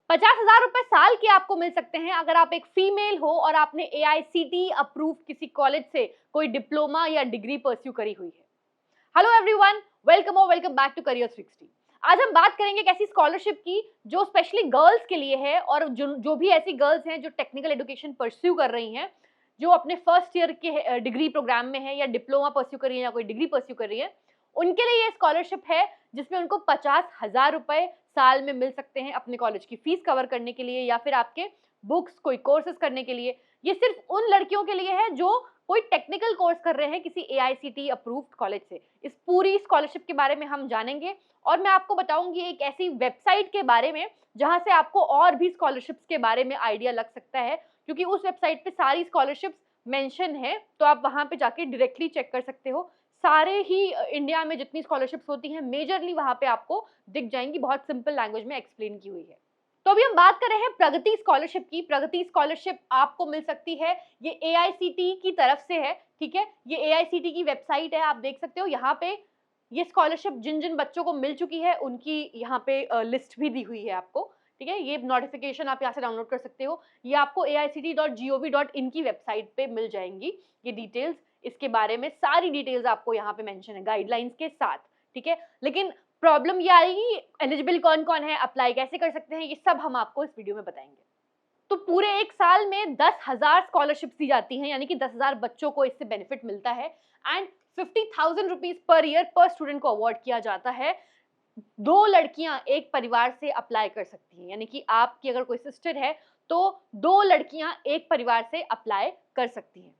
50,000 रुपए साल के आपको मिल सकते हैं अगर आप एक फीमेल हो और आपने AICTE अप्रूव किसी कॉलेज से कोई डिप्लोमा या डिग्री परस्यू करी हुई है। Hello everyone, welcome back to career 60। आज हम बात करेंगे एक ऐसी स्कॉलरशिप की जो स्पेशली गर्ल्स के लिए है और जो भी ऐसी गर्ल्स हैं जो टेक्निकल एजुकेशन परस्यू कर रही हैं, जो अपने फर्स्ट ईयर के डिग्री प्रोग्राम में है या डिप्लोमा परस्यू कर रही है या कोई डिग्री परस्यू कर रही है, उनके लिए ये स्कॉलरशिप है जिसमें उनको 50,000 रुपए साल में मिल सकते हैं अपने कॉलेज की फीस कवर करने के लिए या फिर आपके बुक्स कोई कोर्सेज करने के लिए। ये सिर्फ उन लड़कियों के लिए है जो कोई टेक्निकल कोर्स कर रहे हैं किसी AICTE अप्रूव्ड कॉलेज से। इस पूरी स्कॉलरशिप के बारे में हम जानेंगे और मैं आपको बताऊंगी एक ऐसी वेबसाइट के बारे में जहां से आपको और भी स्कॉलरशिप्स के बारे में आइडिया लग सकता है, क्योंकि उस वेबसाइट पे सारी स्कॉलरशिप्स मेंशन है, तो आप वहां पे जाके डायरेक्टली चेक कर सकते हो। सारे ही इंडिया में जितनी स्कॉलरशिप्स होती हैं मेजरली वहां पे आपको दिख जाएंगी, बहुत सिंपल लैंग्वेज में एक्सप्लेन की हुई है। तो अभी हम बात कर रहे हैं प्रगति स्कॉलरशिप की। प्रगति स्कॉलरशिप आपको मिल सकती है, ये AICTE की तरफ से है, ठीक है। ये AICTE की वेबसाइट है, आप देख सकते हो यहाँ पे ये स्कॉलरशिप जिन जिन बच्चों को मिल चुकी है उनकी यहाँ पे लिस्ट भी दी हुई है आपको, ठीक है। ये नोटिफिकेशन आप यहाँ से डाउनलोड कर सकते हो, ये आपको AICTE.gov.in की वेबसाइट पे मिल जाएंगी ये डिटेल्स। इसके बारे में सारी डिटेल्स आपको यहाँ पे मेंशन है गाइडलाइंस के साथ, ठीक है। लेकिन प्रॉब्लम ये आएगी, एलिजिबल कौन कौन है, अप्लाई कैसे कर सकते हैं, ये सब हम आपको इस वीडियो में बताएंगे। तो पूरे एक साल में 10,000 स्कॉलरशिप दी जाती हैं, यानी कि 10,000 बच्चों को इससे बेनिफिट मिलता है एंड 50,000 रुपीज पर ईयर पर स्टूडेंट को अवार्ड किया जाता है। 2 लड़कियां एक परिवार से अप्लाई कर सकती हैं, यानी कि आपकी अगर कोई सिस्टर है तो 2 लड़कियां एक परिवार से अप्लाई कर सकती हैं।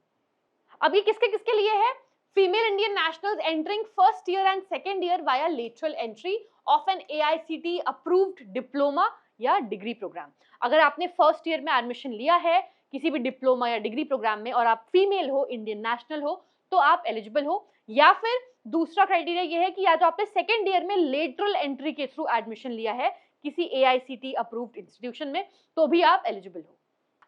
अब ये किसके किसके लिए है? Female Indian nationals entering first year and second year via lateral entry of an AICTE approved diploma या डिग्री प्रोग्राम। अगर आपने फर्स्ट ईयर में एडमिशन लिया है किसी भी डिप्लोमा या डिग्री प्रोग्राम में और आप फीमेल हो, इंडियन नेशनल हो, तो आप एलिजिबल हो। या फिर दूसरा क्राइटेरिया ये है कि या तो आपने सेकेंड ईयर में लेटरल एंट्री के थ्रू एडमिशन लिया है किसी AICTE अप्रूव्ड इंस्टीट्यूशन में, तो भी आप एलिजिबल हो।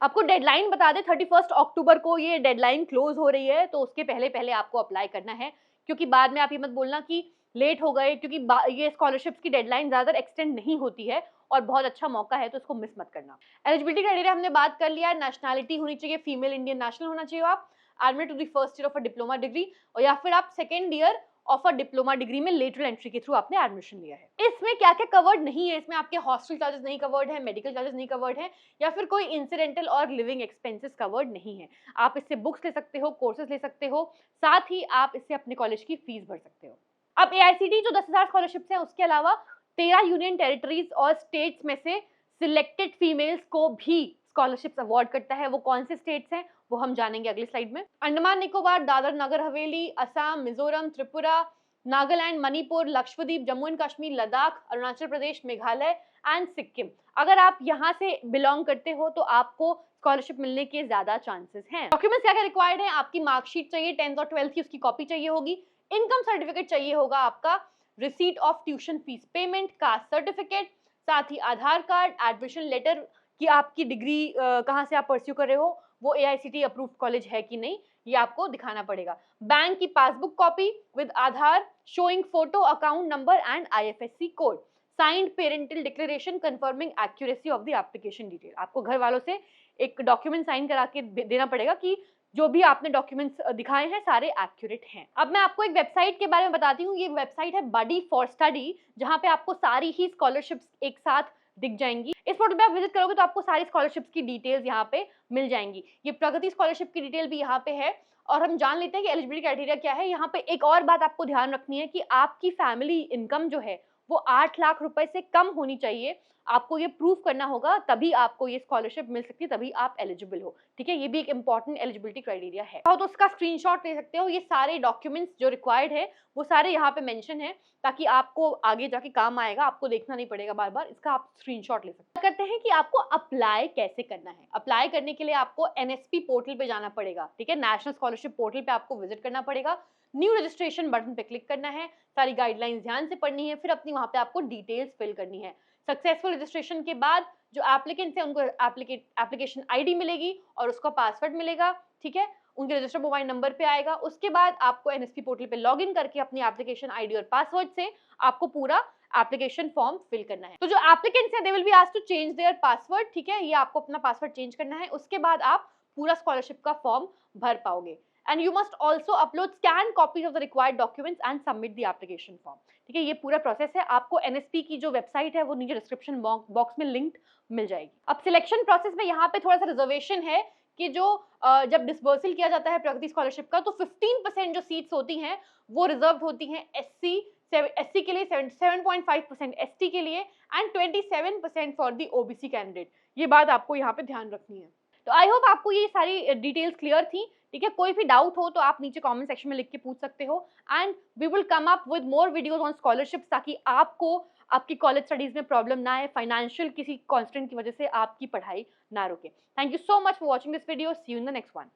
आपको डेडलाइन बता दें, 31 अक्टूबर को ये डेडलाइन क्लोज हो रही है, तो उसके पहले पहले आपको अप्लाई करना है, क्योंकि बाद में आप ये मत बोलना कि लेट हो गए, क्योंकि ये स्कॉलरशिप्स की डेडलाइन ज़्यादा एक्सटेंड नहीं होती है और बहुत अच्छा मौका है, तो इसको मिस मत करना। एलिजिबिलिटी क्राइटेरिया हमने बात कर लिया है, नेशनैलिटी होनी चाहिए, फीमेल इंडियन नेशनल होना चाहिए आप, admit to the first year of a diploma degree, और या फिर आप second year of a diploma degree में लेटरल एंट्री के थ्रू आपने एडमिशन लिया है। इसमें क्या क्या कवर्ड नहीं है? इसमें आपके हॉस्टल चार्जेस नहीं कवर्ड है, मेडिकल चार्जेस नहीं कवर्ड है, या फिर कोई इंसिडेंटल और लिविंग एक्सपेंसेस कवर्ड नहीं है। आप इससे बुक्स ले सकते हो, कोर्सेज ले सकते हो, साथ ही आप इससे अपने कॉलेज की फीस भर सकते हो। अब AICTE जो 10,000 स्कॉलरशिप्स हैं उसके अलावा 13 यूनियन टेरिटरीज और स्टेट्स में से सिलेक्टेड फीमेल्स को भी स्कॉलरशिप्स अवार्ड करता है। वो कौन से स्टेट्स हैं वो हम जानेंगे अगली स्लाइड में। Andaman Nicobar, Dadar Nagar Haveli, Assam, Mizoram, Tripura, Nagaland, Manipur, Lakshadweep, Jammu and Kashmir, Ladakh, Arunachal Pradesh, Meghalaya and Sikkim. अगर आप यहाँ से बिलोंग करते हो तो आपको स्कॉलरशिप मिलने के ज्यादा चांसेस हैं। डॉक्यूमेंट्स क्या क्या रिक्वायर्ड है? आपकी मार्कशीट चाहिए, 10th और 12th की उसकी कॉपी चाहिए होगी, इनकम सर्टिफिकेट चाहिए होगा आपका, receipt of tuition fees payment, caste certificate, साथ ही आधार कार्ड, एडमिशन लेटर कि आपकी डिग्री कहाँ से आप परस्यू कर रहे हो, वो AICTE अप्रूव्ड कॉलेज है कि नहीं, ये आपको दिखाना पड़ेगा। बैंक की passbook copy with Aadhaar showing photo, account number and IFSC code, signed parental declaration confirming accuracy of the application detail. आपको घर वालों से एक डॉक्यूमेंट साइन करा के देना पड़ेगा कि जो भी आपने डॉक्यूमेंट्स दिखाए हैं सारे एक्यूरेट हैं। अब मैं आपको एक वेबसाइट के बारे में बताती हूँ। ये वेबसाइट है बडी फॉर स्टडी, जहाँ पे आपको सारी ही स्कॉलरशिप्स एक साथ दिख जाएंगी। इस पोर्टल पे आप विजिट करोगे तो आपको सारी स्कॉलरशिप्स की डिटेल्स यहाँ पे मिल जाएंगी। ये प्रगति स्कॉलरशिप की डिटेल भी यहाँ पे है और हम जान लेते हैं कि एलिजिबिलिटी क्राइटेरिया क्या है। यहाँ पे एक और बात आपको ध्यान रखनी है कि आपकी फैमिली इनकम जो है वो 8 लाख रुपए से कम होनी चाहिए। आपको ये प्रूव करना होगा, तभी आपको ये स्कॉलरशिप मिल सकती है, तभी आप एलिजिबल हो, ठीक है। ये भी एक इंपॉर्टेंट एलिजिबिलिटी क्राइटेरिया है। तो उसका स्क्रीनशॉट ले सकते हो। ये सारे डॉक्यूमेंट्स जो रिक्वायर्ड है वो सारे यहाँ पे मेंशन है, ताकि आपको आगे जाके काम आएगा, आपको देखना नहीं पड़ेगा बार बार, इसका आप स्क्रीनशॉट ले सकते हैं। करते हैं कि आपको अप्लाई कैसे करना है। अप्लाई करने के लिए आपको NSP पोर्टल पे जाना पड़ेगा, ठीक है। नेशनल स्कॉलरशिप पोर्टल पे आपको विजिट करना पड़ेगा, न्यू रजिस्ट्रेशन बटन पे क्लिक करना है, सारी गाइडलाइंस ध्यान से पढ़नी है, फिर अपनी वहां पे आपको डिटेल्स फिल करनी है। सक्सेसफुल रजिस्ट्रेशन के बाद जो एप्लीकेंट्स हैं उनको एप्लीकेशन ID मिलेगी और उसका पासवर्ड मिलेगा, ठीक है। उनके रजिस्टर्ड मोबाइल नंबर पे आएगा। उसके बाद आपको NSP पोर्टल पे लॉगिन करके अपनी एप्लीकेशन ID और पासवर्ड से आपको पूरा एप्लीकेशन फॉर्म फिल करना है। तो जो एप्लीकेंट्स है they will be asked to change their password, ठीक है, ये आपको अपना पासवर्ड चेंज करना है, उसके बाद आप पूरा स्कॉलरशिप का फॉर्म भर पाओगे। And you must also upload scan copies of the required documents and submit the application form, ठीक है, ये पूरा प्रोसेस है। आपको एनएसपी की जो वेबसाइट है वो नीचे डिस्क्रिप्शन बॉक्स में लिंक मिल जाएगी। अब सिलेक्शन प्रोसेस में यहाँ पे थोड़ा सा रिजर्वेशन है कि जो जब डिसबर्सल किया जाता है प्रगति स्कॉलरशिप का, तो 15% जो सीट्स होती हैं वो रिजर्व होती हैं एससी के लिए, 7.5% एसटी के लिए and 27% for the OBC candidate. ये बात आपको यहाँ पे ध्यान रखनी है। तो आई होप आपको ये सारी डिटेल्स क्लियर थी, ठीक है। कोई भी डाउट हो तो आप नीचे कमेंट सेक्शन में लिख के पूछ सकते हो and we will come up with more videos on scholarships, ताकि आपको आपकी कॉलेज स्टडीज में प्रॉब्लम ना आए, फाइनेंशियल किसी कॉन्स्टेंट की वजह से आपकी पढ़ाई ना रुके। Thank you so much for watching this video, see you in the next one.